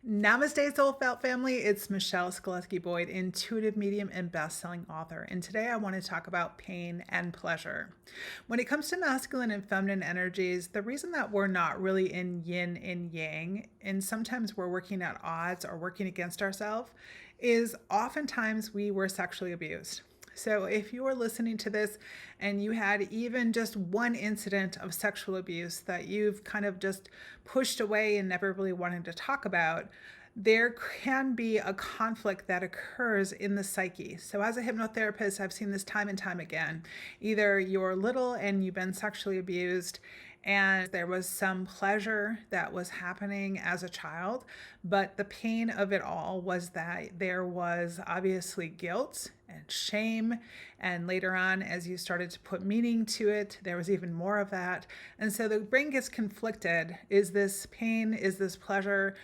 Namaste, Soulfelt family. It's Michelle Skaletski-Boyd, intuitive medium and best-selling author. And today I want to talk about pain and pleasure. When it comes to masculine and feminine energies, the reason that we're not really in yin and yang, and sometimes we're working at odds or working against ourselves, is oftentimes we were sexually abused. So if you are listening to this and you had even just one incident of sexual abuse that you've kind of just pushed away and never really wanted to talk about, there can be a conflict that occurs in the psyche. So as a hypnotherapist, I've seen this time and time again. Either you're little and you've been sexually abused and there was some pleasure that was happening as a child, but the pain of it all was that there was obviously guilt and shame, and later on, as you started to put meaning to it, there was even more of that. And so the brain gets conflicted. Is this pain? Is this pleasure?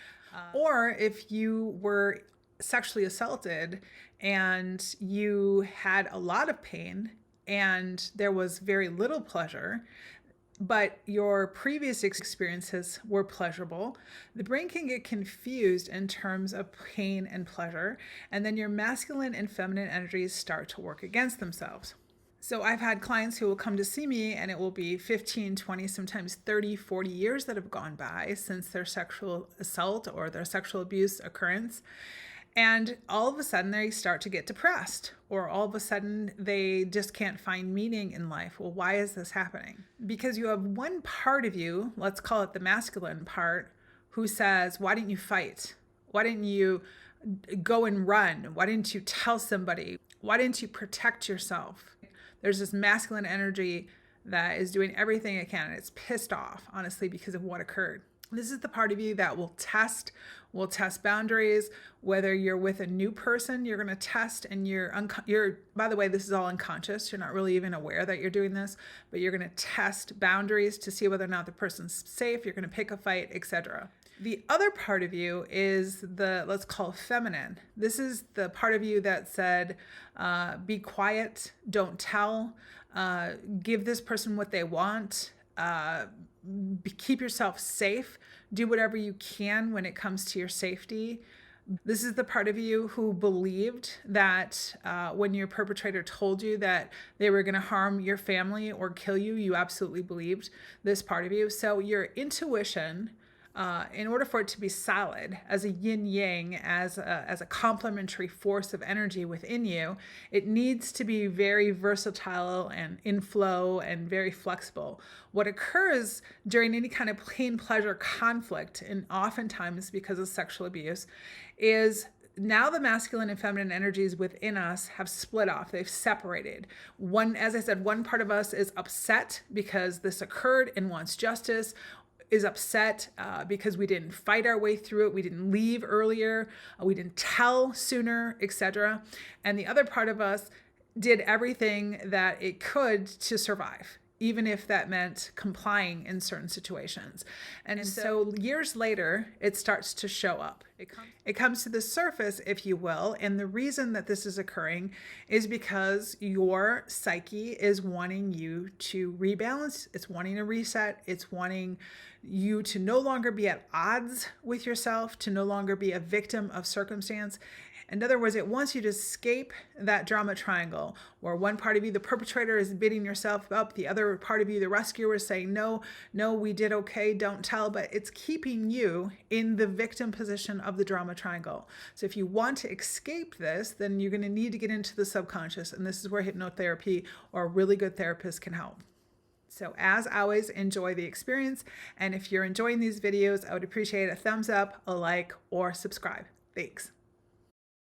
Or if you were sexually assaulted and you had a lot of pain and there was very little pleasure, but your previous experiences were pleasurable, the brain can get confused in terms of pain and pleasure, and then your masculine and feminine energies start to work against themselves. So I've had clients who will come to see me and it will be 15, 20, sometimes 30, 40 years that have gone by since their sexual assault or their sexual abuse occurrence. And all of a sudden they start to get depressed, or all of a sudden they just can't find meaning in life. Well, why is this happening? Because you have one part of you, let's call it the masculine part, who says, why didn't you fight? Why didn't you go and run? Why didn't you tell somebody? Why didn't you protect yourself? There's this masculine energy that is doing everything it can, and it's pissed off, honestly, because of what occurred. This is the part of you that will test boundaries. Whether you're with a new person, you're going to test, and you're, by the way, this is all unconscious. You're not really even aware that you're doing this, but you're going to test boundaries to see whether or not the person's safe. You're going to pick a fight, etc. The other part of you is the, let's call feminine. This is the part of you that said, be quiet, don't tell, give this person what they want, keep yourself safe, do whatever you can when it comes to your safety. This is the part of you who believed that when your perpetrator told you that they were going to harm your family or kill you, you absolutely believed this part of you. So your intuition, in order for it to be solid as a yin yang, as a complementary force of energy within you, it needs to be very versatile and in flow and very flexible. What occurs during any kind of pain pleasure conflict, and oftentimes because of sexual abuse, is now the masculine and feminine energies within us have split off. They've separated. One, as I said, one part of us is upset because this occurred and wants justice, is upset because we didn't fight our way through it, we didn't leave earlier, we didn't tell sooner, etc. And the other part of us did everything that it could to survive, even if that meant complying in certain situations. And so years later, it starts to show up. It comes to the surface, if you will, and the reason that this is occurring is because your psyche is wanting you to rebalance, it's wanting to reset, it's wanting you to no longer be at odds with yourself, to no longer be a victim of circumstance. In other words, it wants you to escape that drama triangle where one part of you, the perpetrator, is beating yourself up. The other part of you, the rescuer, is saying, no, we did okay, don't tell. But it's keeping you in the victim position of the drama triangle. So if you want to escape this, then you're going to need to get into the subconscious. And this is where hypnotherapy or a really good therapist can help. So as always, enjoy the experience. And if you're enjoying these videos, I would appreciate a thumbs up, a like, or subscribe. Thanks.